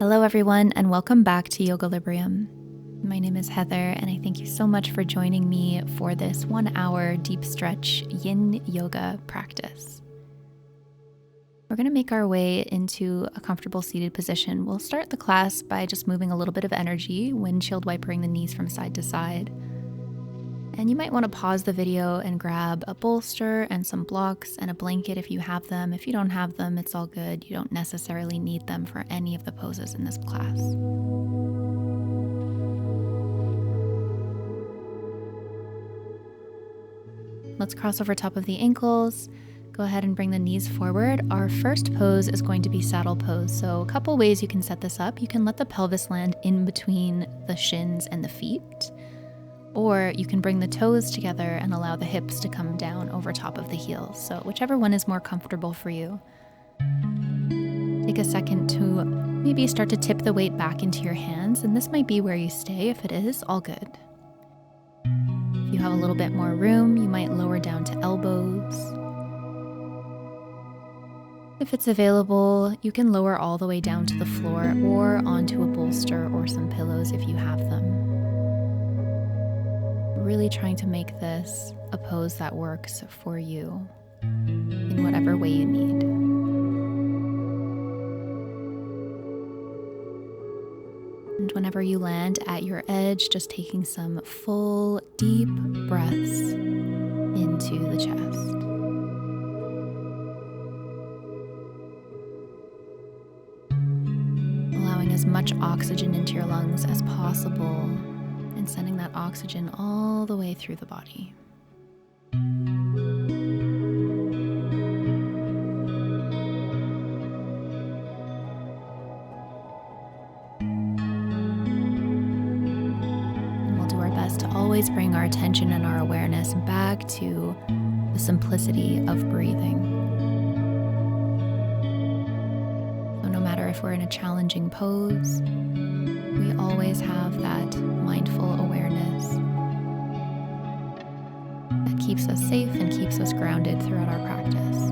Hello everyone and welcome back to Yogalibrium. My name is Heather and I thank you so much for joining me for this 1 hour deep stretch Yin Yoga practice. We're going to make our way into a comfortable seated position. We'll start the class by just moving a little bit of energy, windshield wipering the knees from side to side. And you might want to pause the video and grab a bolster and some blocks and a blanket if you have them. If you don't have them, it's all good. You don't necessarily need them for any of the poses in this class. Let's cross over top of the ankles. Go ahead and bring the knees forward. Our first pose is going to be saddle pose. So a couple ways you can set this up. You can let the pelvis land in between the shins and the feet. Or you can bring the toes together and allow the hips to come down over top of the heels. So whichever one is more comfortable for you. Take a second to maybe start to tip the weight back into your hands. And this might be where you stay. If it is, all good. If you have a little bit more room, you might lower down to elbows. If it's available, you can lower all the way down to the floor or onto a bolster or some pillows if you have them. Really trying to make this a pose that works for you in whatever way you need. And whenever you land at your edge, just taking some full, deep breaths into the chest. Allowing as much oxygen into your lungs as possible and sending that oxygen all the way through the body. And we'll do our best to always bring our attention and our awareness back to the simplicity of breathing. So no matter if we're in a challenging pose, we always have that mindful awareness that keeps us safe and keeps us grounded throughout our practice.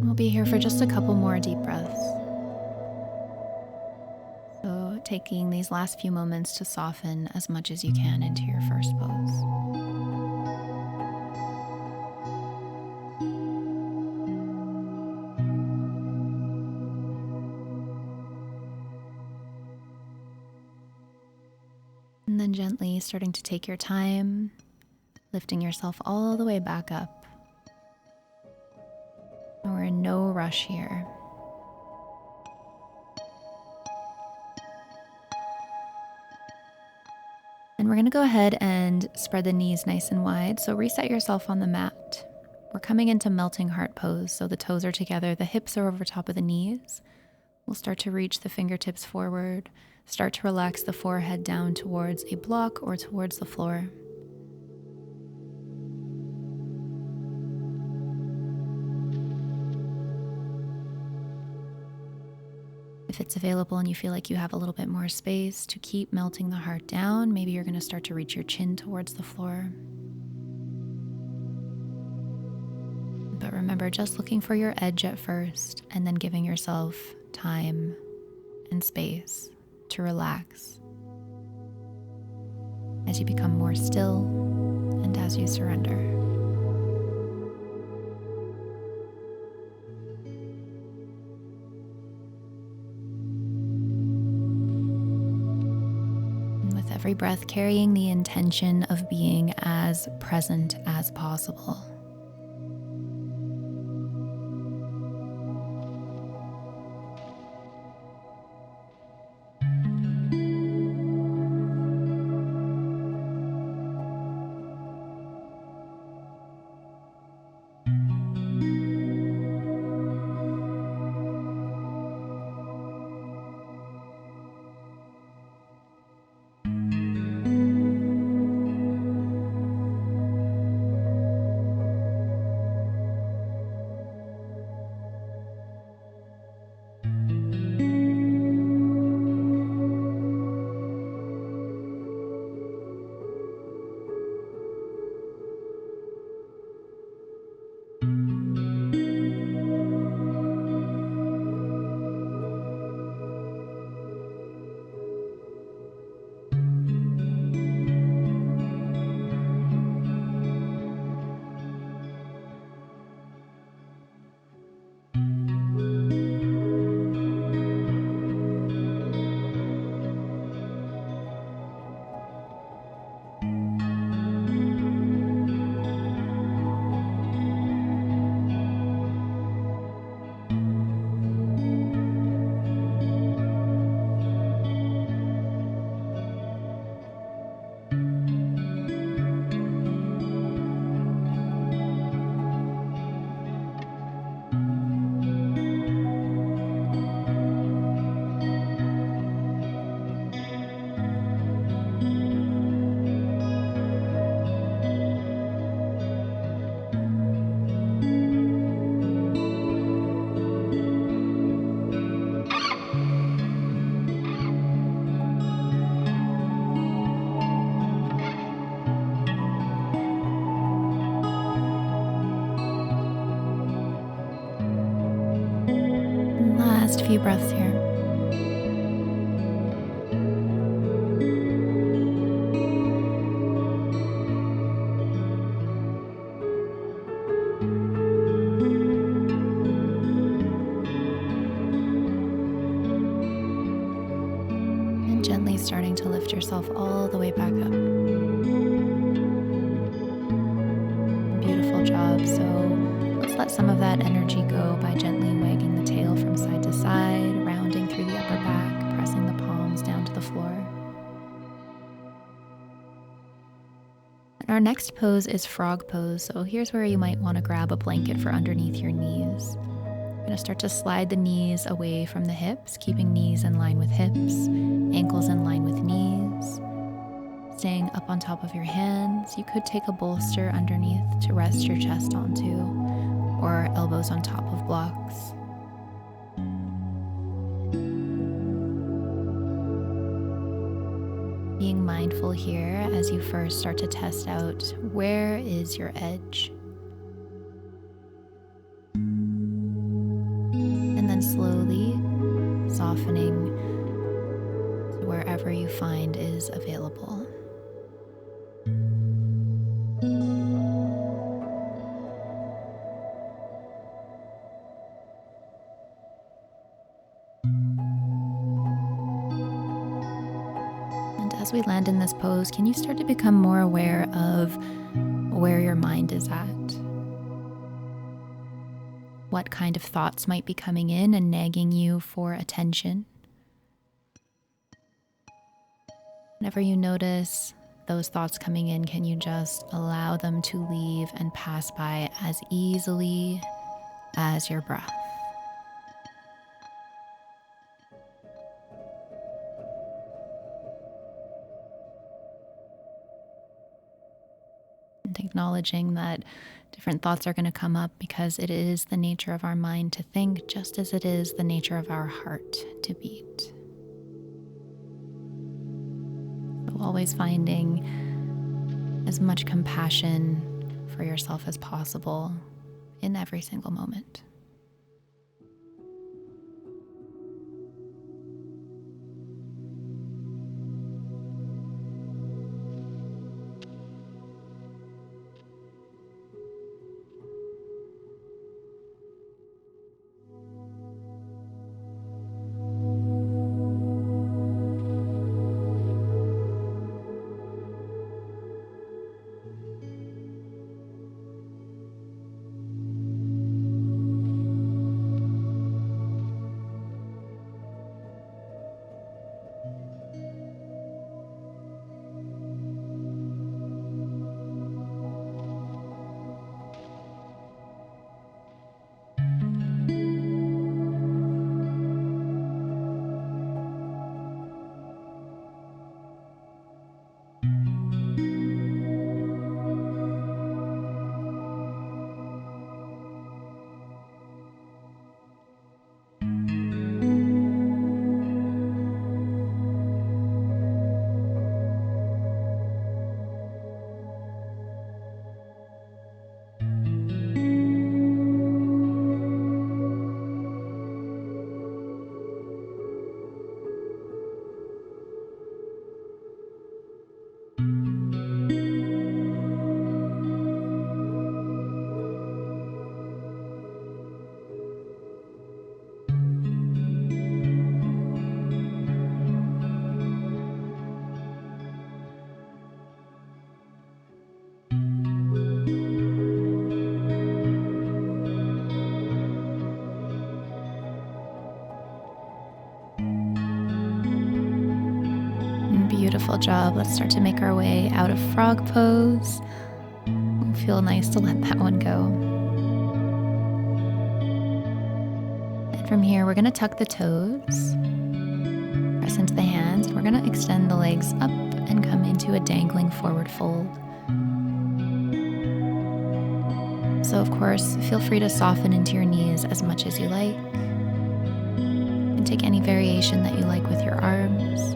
We'll be here for just a couple more deep breaths. So taking these last few moments to soften as much as you can into your first pose. And then gently starting to take your time, lifting yourself all the way back up. And we're in no rush here. And we're going to go ahead and spread the knees nice and wide. So reset yourself on the mat We're coming into melting heart pose. So the toes are together, the hips are over top of the knees. We'll start to reach the fingertips forward, start to relax the forehead down towards a block or towards the floor. If it's available and you feel like you have a little bit more space to keep melting the heart down, maybe you're going to start to reach your chin towards the floor. But remember, just looking for your edge at first and then giving yourself time and space to relax as you become more still and as you surrender. With every breath, carrying the intention of being as present as possible. Last few breaths here. And gently starting to lift yourself all the way back up. Beautiful job. So let's let some of that energy go by gently wagging the tail from side to side, rounding through the upper back, pressing the palms down to the floor. And our next pose is frog pose. So here's where you might want to grab a blanket for underneath your knees. You're going to start to slide the knees away from the hips, keeping knees in line with hips, ankles in line with knees. Staying up on top of your hands, you could take a bolster underneath to rest your chest onto, or elbows on top of blocks. Being mindful here as you first start to test out where is your edge. And then slowly softening to wherever you find is available. As we land in this pose, can you start to become more aware of where your mind is at? What kind of thoughts might be coming in and nagging you for attention? Whenever you notice those thoughts coming in, can you just allow them to leave and pass by as easily as your breath? And acknowledging that different thoughts are going to come up because it is the nature of our mind to think, just as it is the nature of our heart to beat. So always finding as much compassion for yourself as possible in every single moment. Beautiful job. Let's start to make our way out of frog pose. It'll feel nice to let that one go. And from here, we're going to tuck the toes, press into the hands. We're going to extend the legs up and come into a dangling forward fold. So of course, feel free to soften into your knees as much as you like. And take any variation that you like with your arms.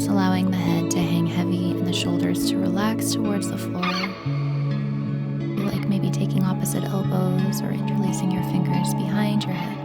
Allowing the head to hang heavy and the shoulders to relax towards the floor. Feel like maybe taking opposite elbows or interlacing your fingers behind your head.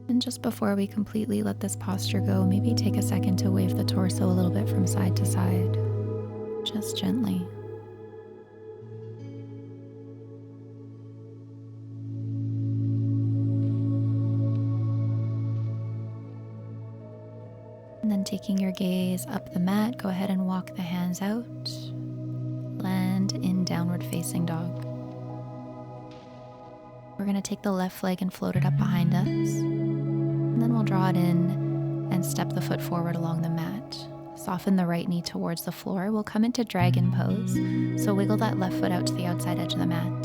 And just before we completely let this posture go, maybe take a second to wave the torso a little bit from side to side, just gently. And then taking your gaze up the mat, go ahead and walk the hands out. Land in downward facing dog. We're going to take the left leg and float it up behind us. And then we'll draw it in and step the foot forward along the mat. Soften the right knee towards the floor. We'll come into dragon pose. So wiggle that left foot out to the outside edge of the mat.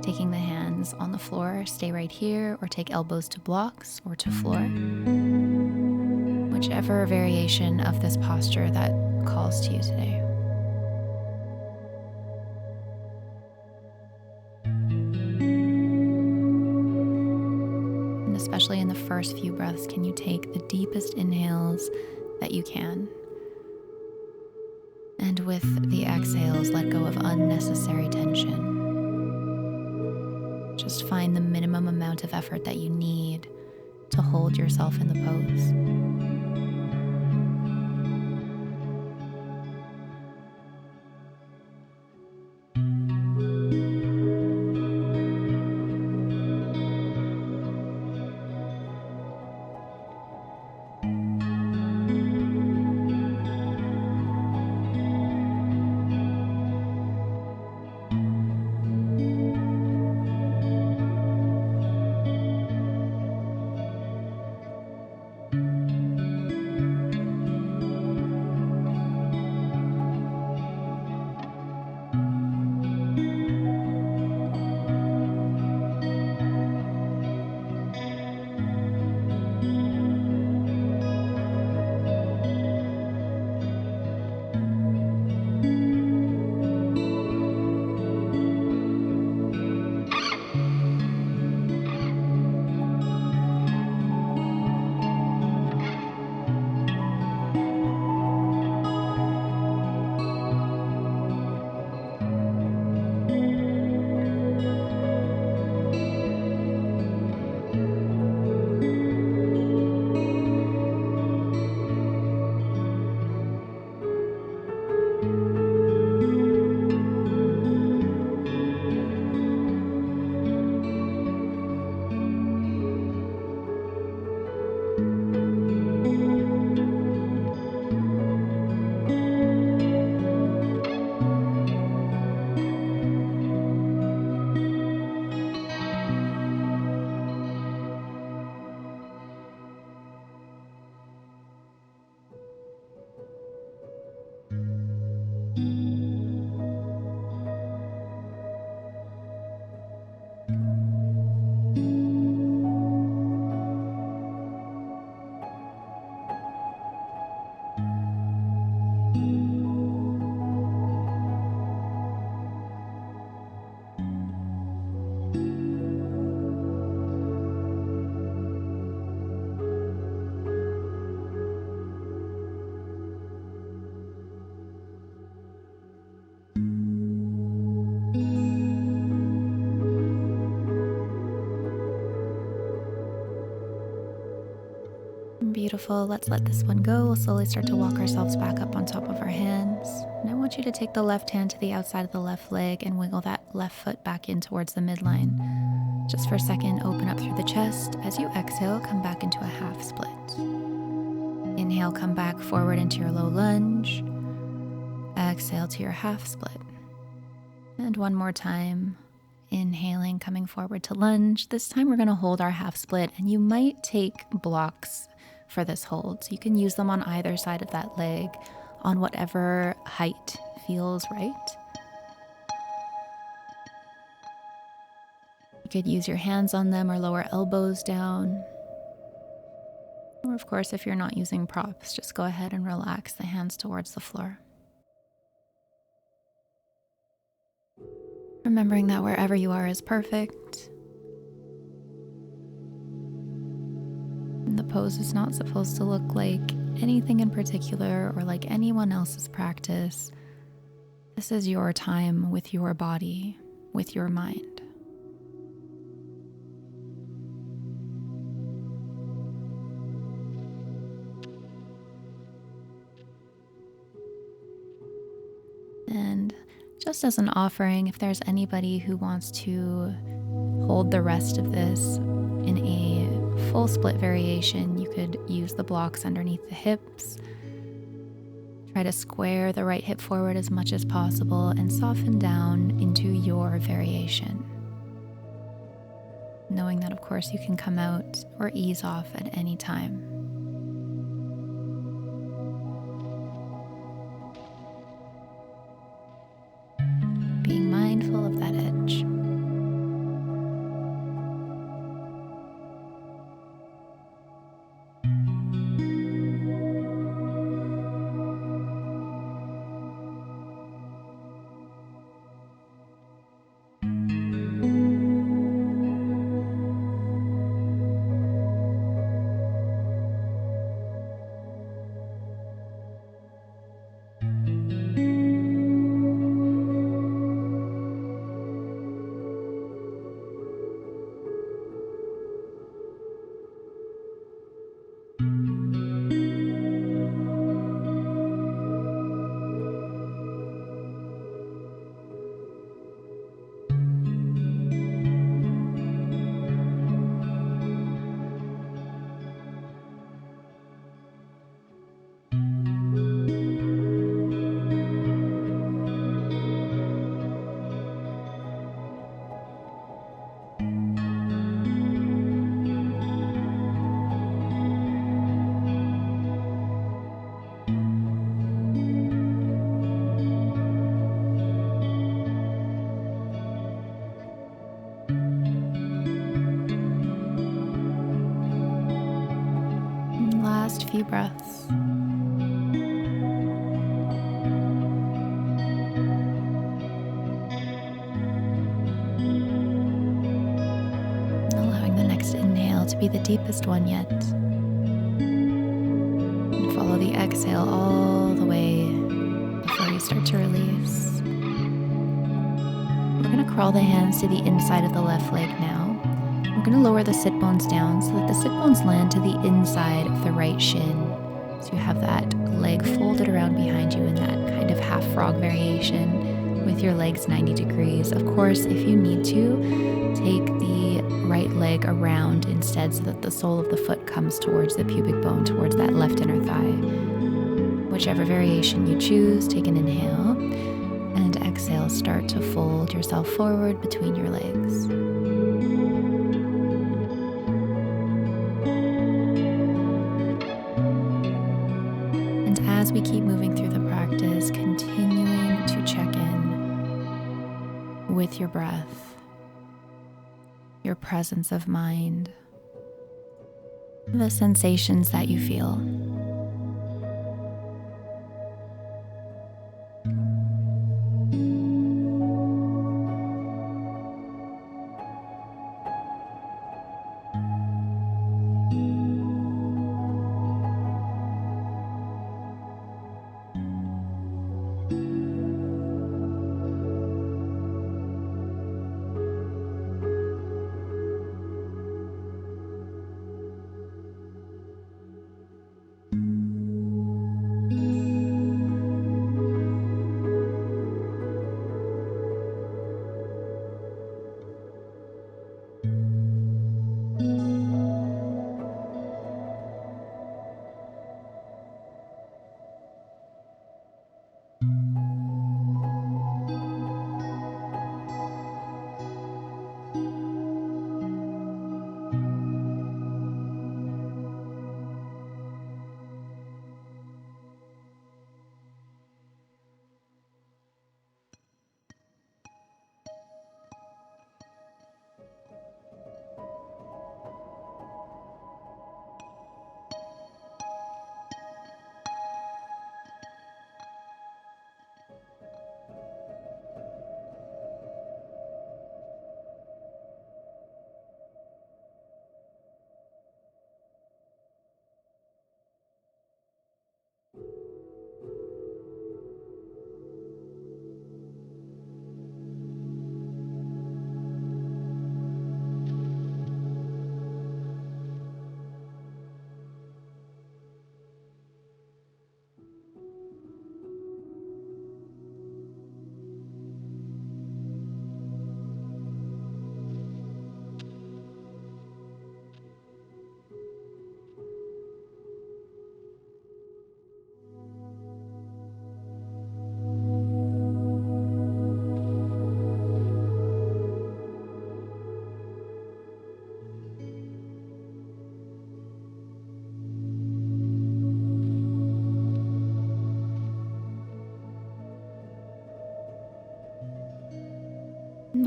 Taking the hands on the floor, stay right here, or take elbows to blocks or to floor. Whichever variation of this posture that calls to you today. And especially in the first few breaths, can you take the deepest inhales that you can? And with the exhales, let go of unnecessary tension. Just find the minimum amount of effort that you need to hold yourself in the pose. Beautiful. Let's let this one go. We'll slowly start to walk ourselves back up on top of our hands. And I want you to take the left hand to the outside of the left leg and wiggle that left foot back in towards the midline. Just for a second, open up through the chest. As you exhale, come back into a half split. Inhale, come back forward into your low lunge. Exhale to your half split. And one more time. Inhaling, coming forward to lunge. This time we're going to hold our half split, and you might take blocks for this hold. So you can use them on either side of that leg on whatever height feels right. You could use your hands on them or lower elbows down. Or of course, if you're not using props, just go ahead and relax the hands towards the floor. Remembering that wherever you are is perfect. And the pose is not supposed to look like anything in particular or like anyone else's practice. This is your time with your body, with your mind. Just as an offering, if there's anybody who wants to hold the rest of this in a full split variation, you could use the blocks underneath the hips. Try to square the right hip forward as much as possible and soften down into your variation. Knowing that, of course, you can come out or ease off at any time. Being mindful of that edge. Last few breaths. Allowing the next inhale to be the deepest one yet. And follow the exhale all the way before you start to release. We're going to crawl the hands to the inside of the left leg now. We're going to lower the sit bones down so that the sit bones land to the inside of the right shin. So you have that leg folded around behind you in that kind of half frog variation with your legs 90 degrees. Of course, if you need to, take the right leg around instead so that the sole of the foot comes towards the pubic bone, towards that left inner thigh. Whichever variation you choose, take an inhale and exhale. Start to fold yourself forward between your legs. As we keep moving through the practice, continuing to check in with your breath, your presence of mind, the sensations that you feel.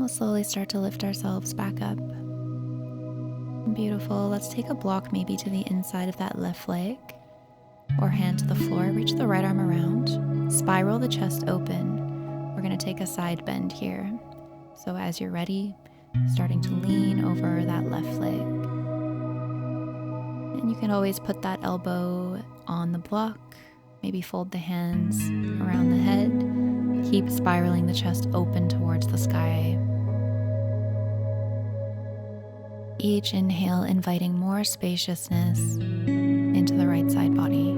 slowly start to lift ourselves back up. Beautiful. Let's take a block maybe to the inside of that left leg or hand to the floor. Reach the right arm around. Spiral the chest open. We're going to take a side bend here. So as you're ready, starting to lean over that left leg. And you can always put that elbow on the block. Maybe fold the hands around the head. Keep spiraling the chest open towards the sky. Each inhale inviting more spaciousness into the right side body.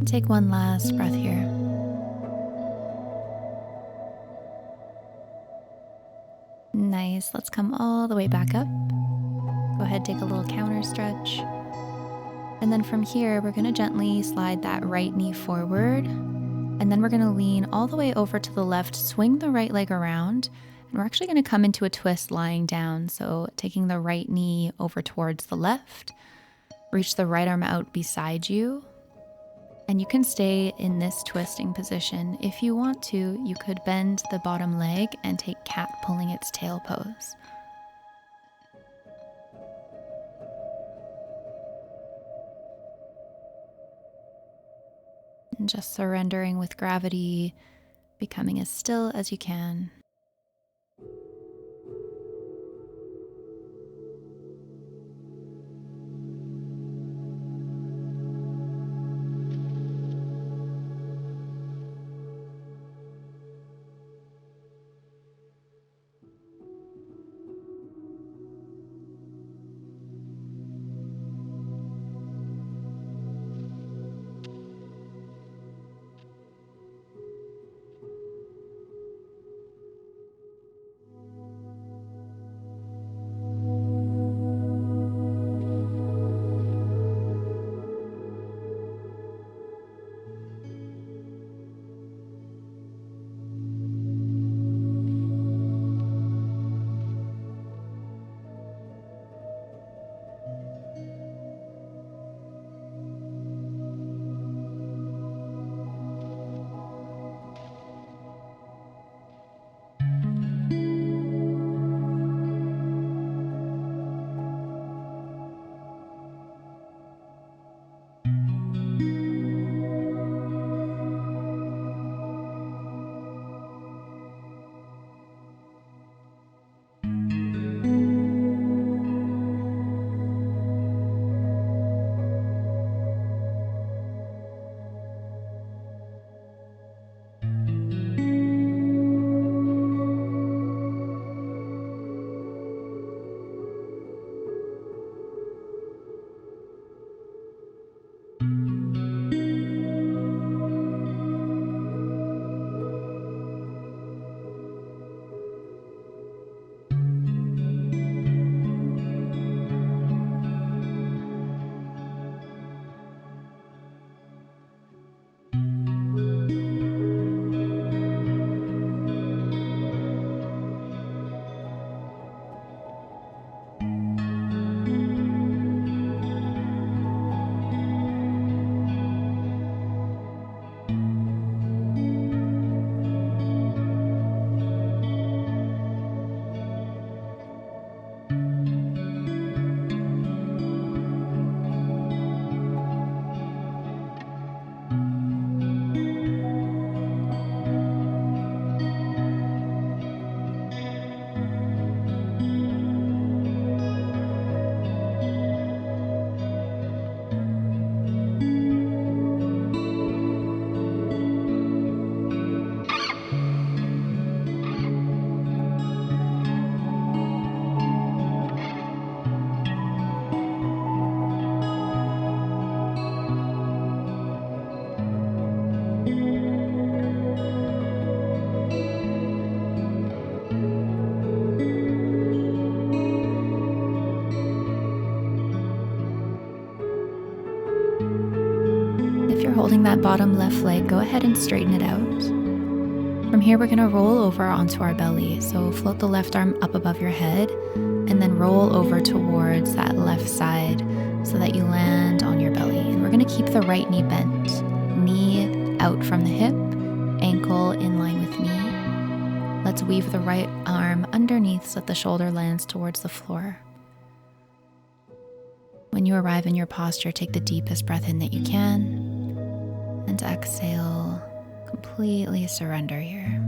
Take one last breath here. Nice. Let's come all the way back up. Go ahead, take a little counter stretch. And then from here, we're going to gently slide that right knee forward. And then we're going to lean all the way over to the left, swing the right leg around. And we're actually going to come into a twist lying down. So taking the right knee over towards the left, reach the right arm out beside you. And you can stay in this twisting position. If you want to, you could bend the bottom leg and take cat pulling its tail pose. And just surrendering with gravity, becoming as still as you can. holding that bottom left leg, go ahead and straighten it out. From here, we're gonna roll over onto our belly. So float the left arm up above your head and then roll over towards that left side so that you land on your belly. And we're gonna keep the right knee bent, knee out from the hip, ankle in line with knee. Let's weave the right arm underneath so that the shoulder lands towards the floor. When you arrive in your posture, take the deepest breath in that you can, and exhale, completely surrender here.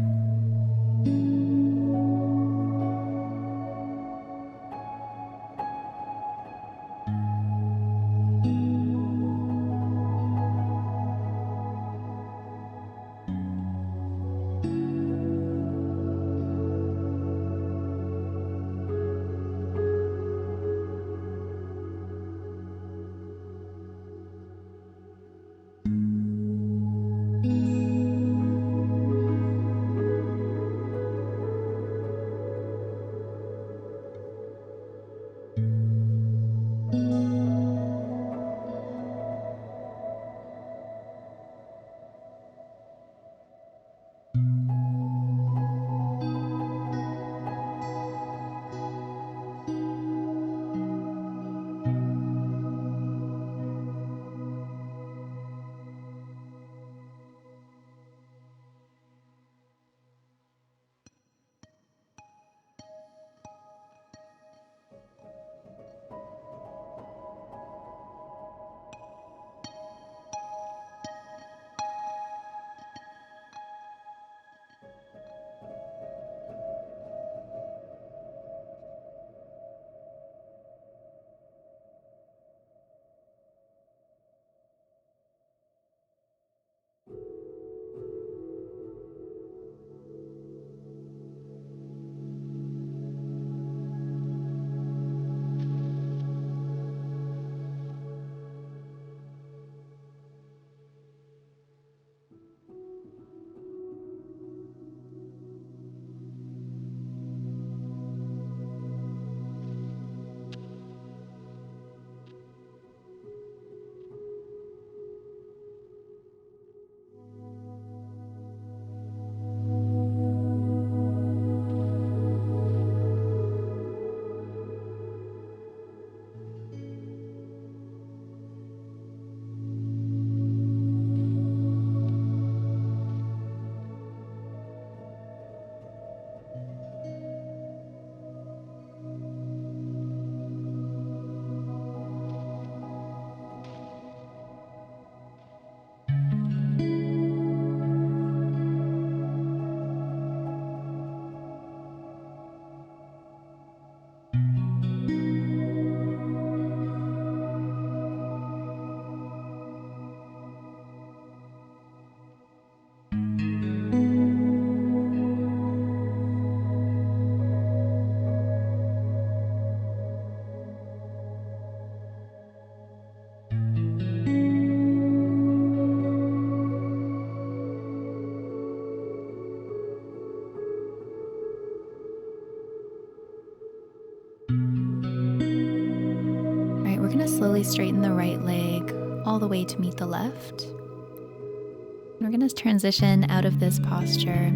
We're going to slowly straighten the right leg all the way to meet the left. And we're going to transition out of this posture.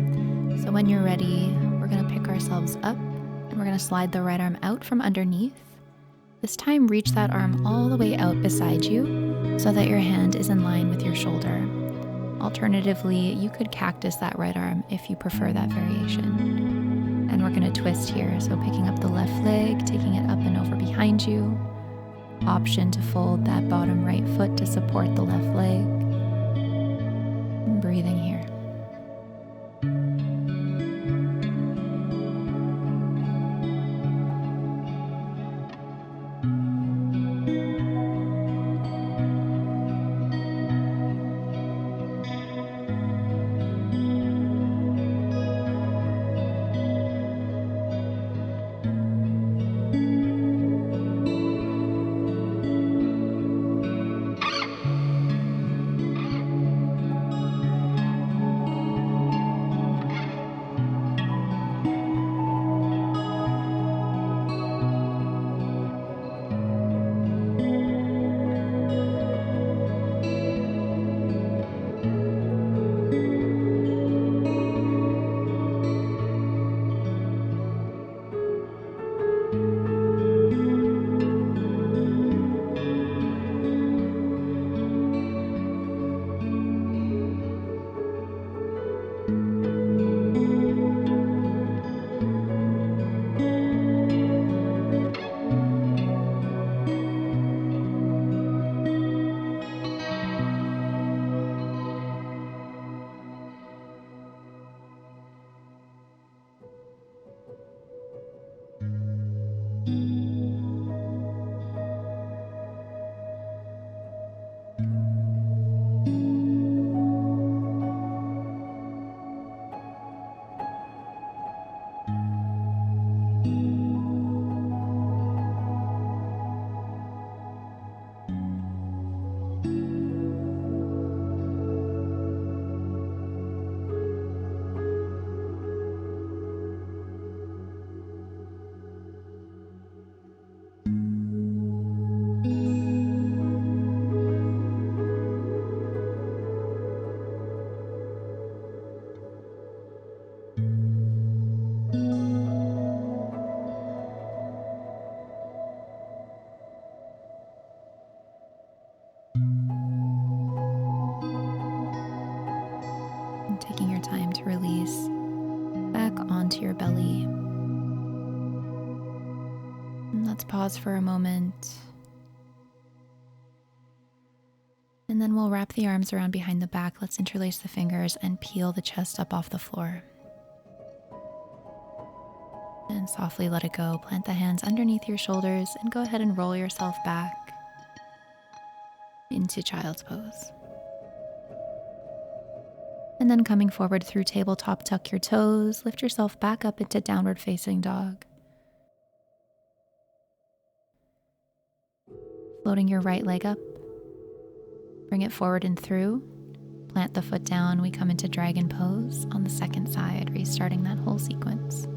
So when you're ready, we're going to pick ourselves up and we're going to slide the right arm out from underneath. This time, reach that arm all the way out beside you so that your hand is in line with your shoulder. Alternatively, you could cactus that right arm if you prefer that variation. And we're going to twist here. So picking up the left leg, taking it up and over behind you. Option to fold that bottom right foot to support the left leg. And breathing here. And taking your time to release back onto your belly. And let's pause for a moment. And then we'll wrap the arms around behind the back. Let's interlace the fingers and peel the chest up off the floor. And softly let it go. Plant the hands underneath your shoulders and go ahead and roll yourself back into child's pose. And then coming forward through tabletop, tuck your toes, lift yourself back up into downward facing dog. Floating your right leg up. Bring it forward and through. Plant the foot down. We come into dragon pose on the second side, restarting that whole sequence.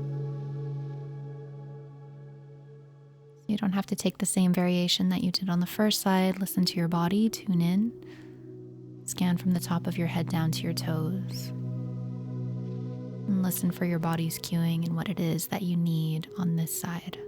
You don't have to take the same variation that you did on the first side. Listen to your body, tune in. Scan from the top of your head down to your toes. And listen for your body's cueing and what it is that you need on this side.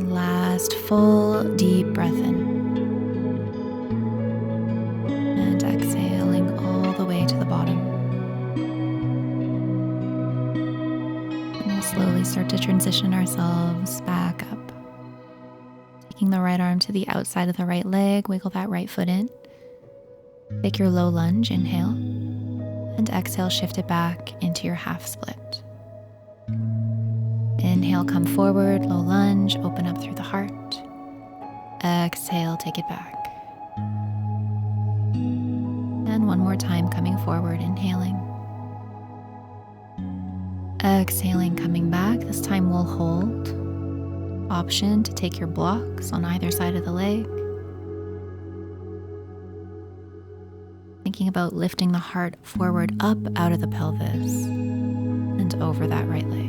Last full deep breath in. And exhaling all the way to the bottom. And we'll slowly start to transition ourselves back up. Taking the right arm to the outside of the right leg, wiggle that right foot in. Take your low lunge, inhale. And exhale, shift it back into your half split. Inhale, come forward, low lunge, open up through the heart. Exhale, take it back. And one more time, coming forward, inhaling. Exhaling, coming back. This time we'll hold. Option to take your blocks on either side of the leg. Thinking about lifting the heart forward up out of the pelvis and over that right leg.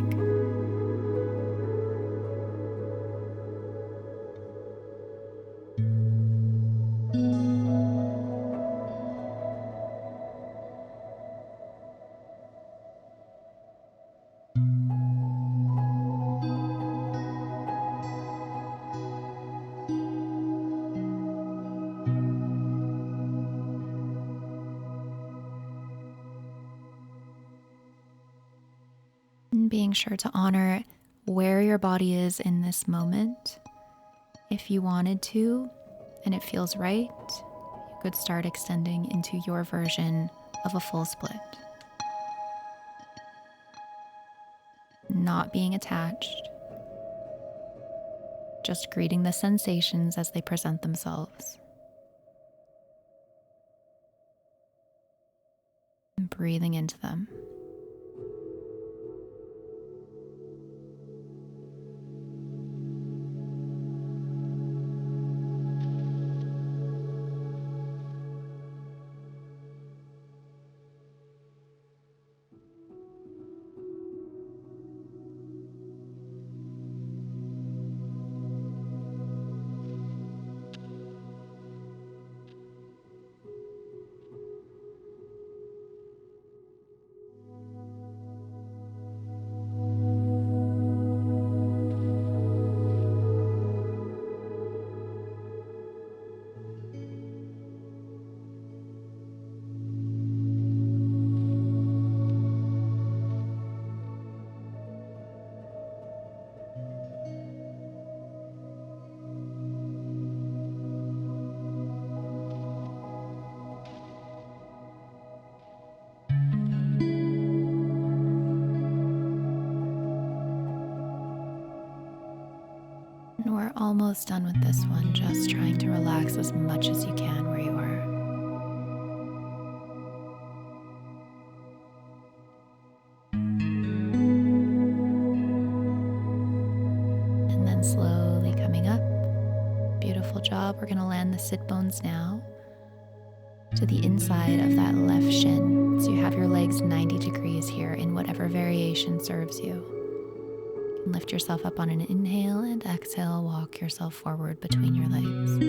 And being sure to honor where your body is in this moment. If you wanted to, and it feels right, you could start extending into your version of a full split. Not being attached, just greeting the sensations as they present themselves. And breathing into them. And we're almost done with this one, just trying to relax as much as you can where you are. And then slowly coming up. Beautiful job. We're going to land the sit bones now to the inside of that left shin. So you have your legs 90 degrees here in whatever variation serves you. Lift yourself up on an inhale and exhale, walk yourself forward between your legs.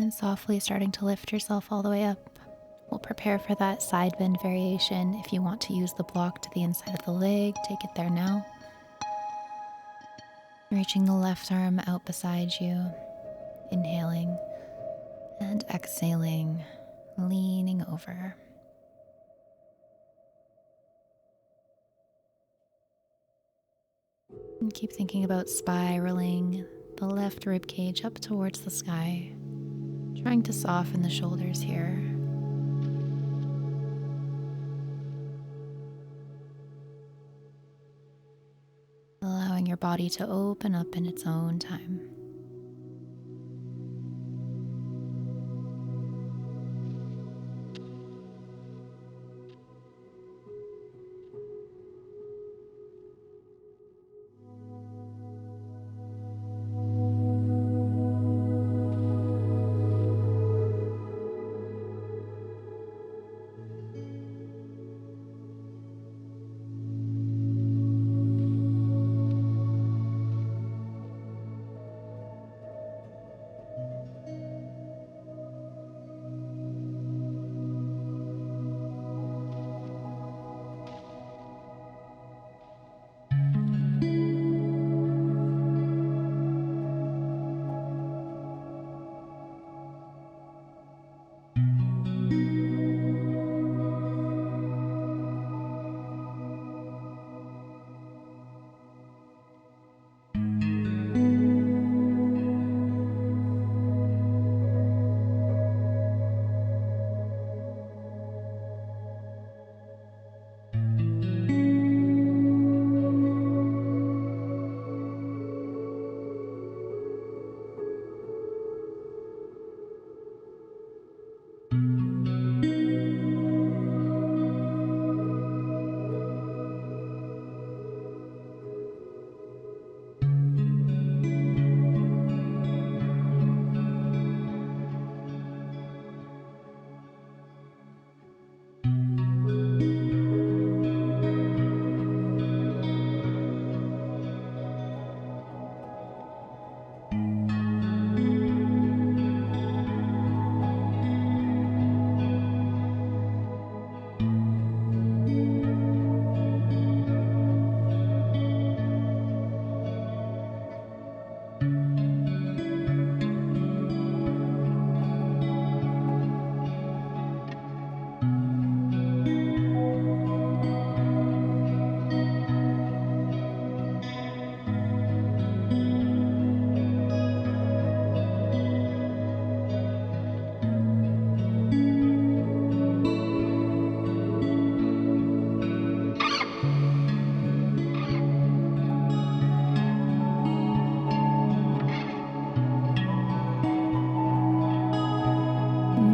And softly starting to lift yourself all the way up. We'll prepare for that side bend variation. If you want to use the block to the inside of the leg, take it there now. Reaching the left arm out beside you, inhaling and exhaling, leaning over. And keep thinking about spiraling the left rib cage up towards the sky, trying to soften the shoulders here. Allowing your body to open up in its own time.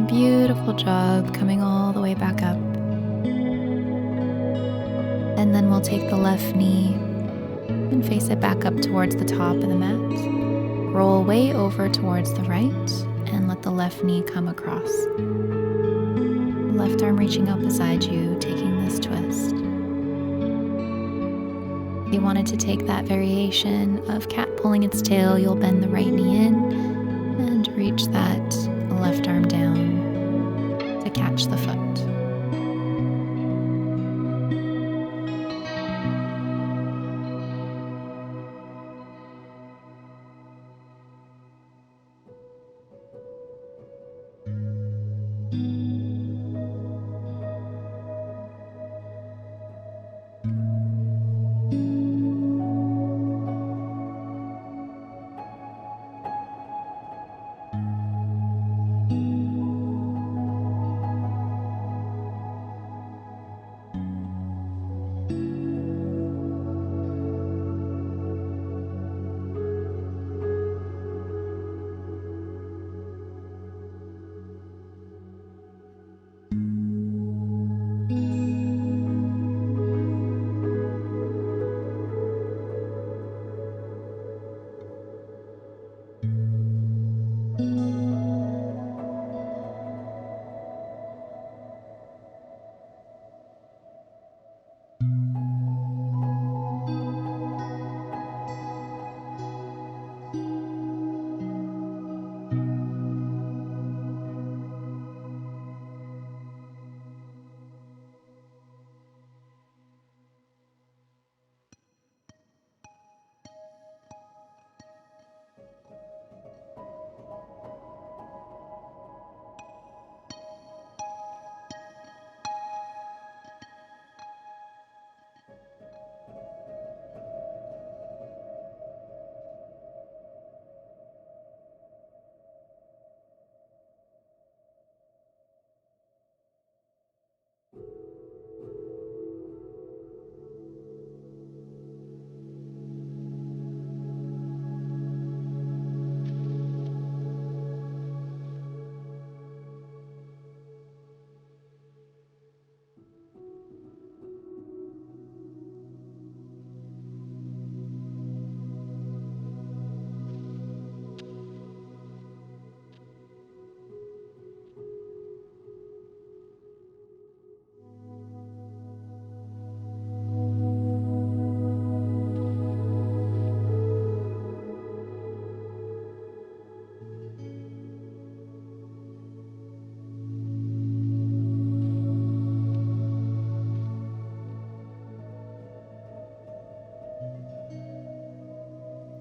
Beautiful job, coming all the way back up. And then we'll take the left knee and face it back up towards the top of the mat. Roll way over towards the right and let the left knee come across. Left arm reaching out beside you, taking this twist. If you wanted to take that variation of cat pulling its tail, you'll bend the right knee in and reach that left arm down to catch the foot.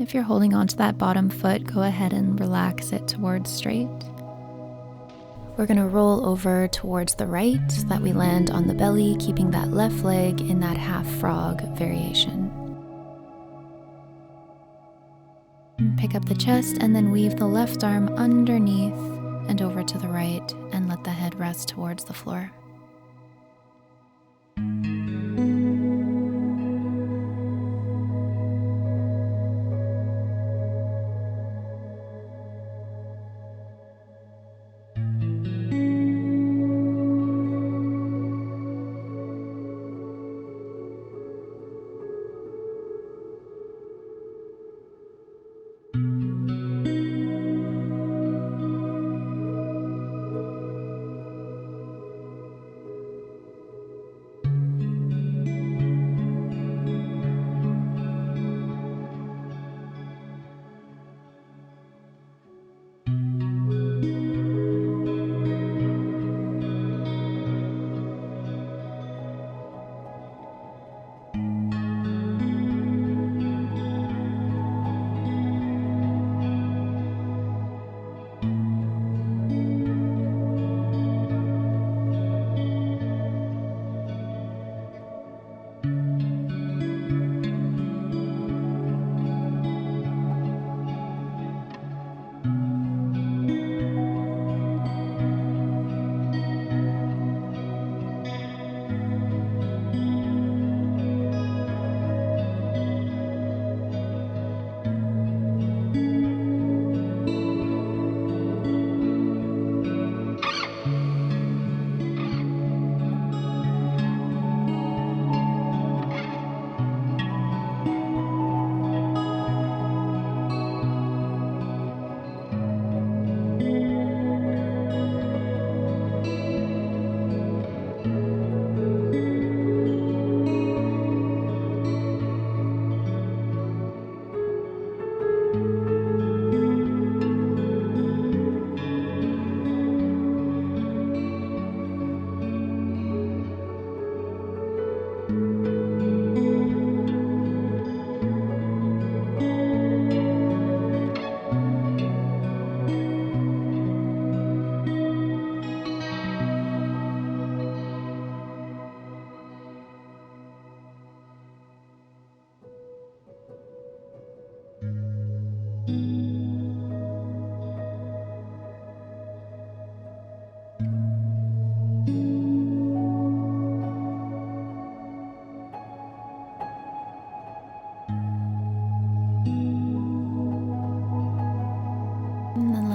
If you're holding onto that bottom foot, go ahead and relax it towards straight. We're going to roll over towards the right so that we land on the belly, keeping that left leg in that half frog variation. Pick up the chest and then weave the left arm underneath and over to the right and let the head rest towards the floor.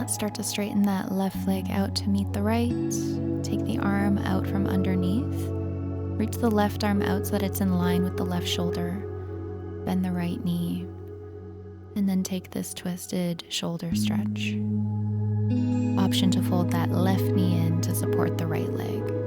Start to straighten that left leg out to meet the right. Take the arm out from underneath. Reach the left arm out so that it's in line with the left shoulder. Bend the right knee. And then take this twisted shoulder stretch. Option to fold that left knee in to support the right leg.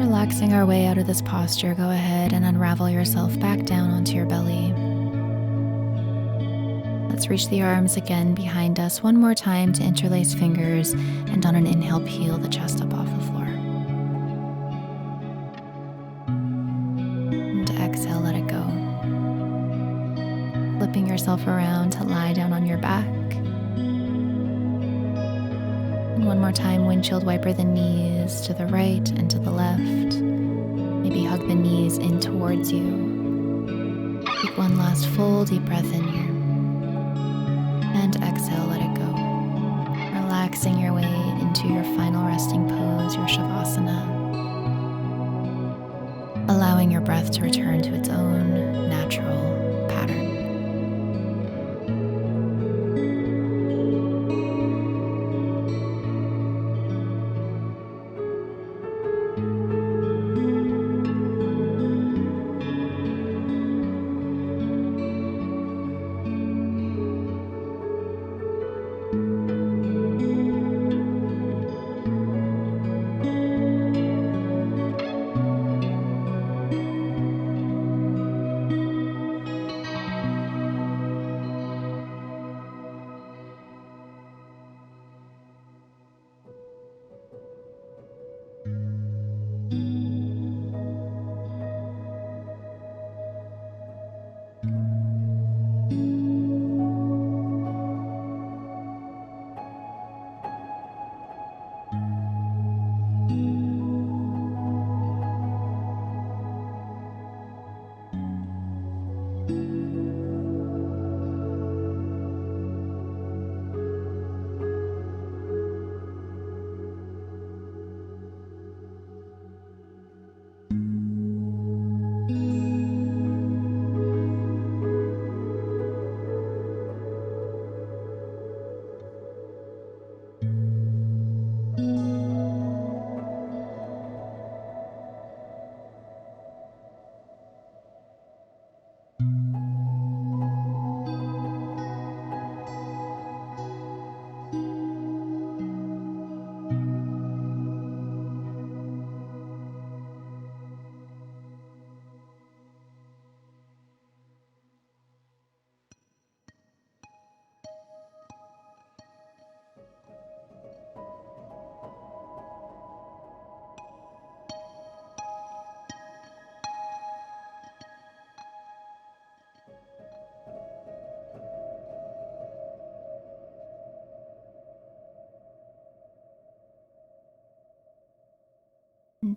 Relaxing our way out of this posture, go ahead and unravel yourself back down onto your belly. Let's reach the arms again behind us one more time to interlace fingers, and on an inhale, peel the chest up off the floor. And exhale, let it go. Flipping yourself around to lie down on your back. And one more time, windshield wiper the knees to the right and to the left. Maybe hug the knees in towards you. Take one last full deep breath in here. And exhale, let it go. Relaxing your way into your final resting pose, your Shavasana. Allowing your breath to return to its own natural pattern.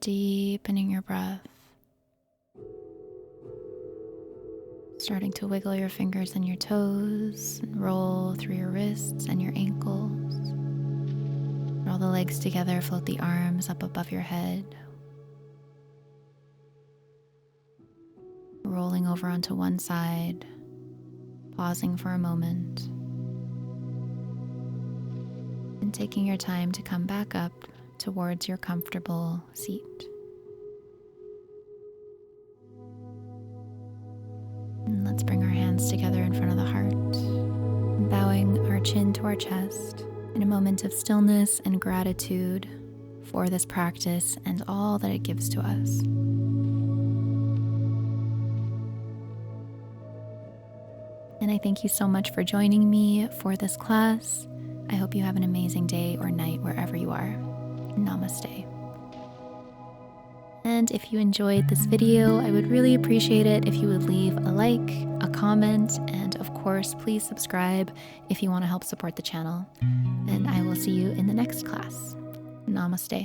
Deepening your breath. Starting to wiggle your fingers and your toes, and roll through your wrists and your ankles. Draw the legs together, float the arms up above your head. Rolling over onto one side, pausing for a moment, and taking your time to come back up towards your comfortable seat. And let's bring our hands together in front of the heart, bowing our chin to our chest in a moment of stillness and gratitude for this practice and all that it gives to us. And I thank you so much for joining me for this class. I hope you have an amazing day or night wherever you are. Namaste. And if you enjoyed this video, I would really appreciate it if you would leave a like, a comment, and of course, please subscribe if you want to help support the channel. And I will see you in the next class. Namaste.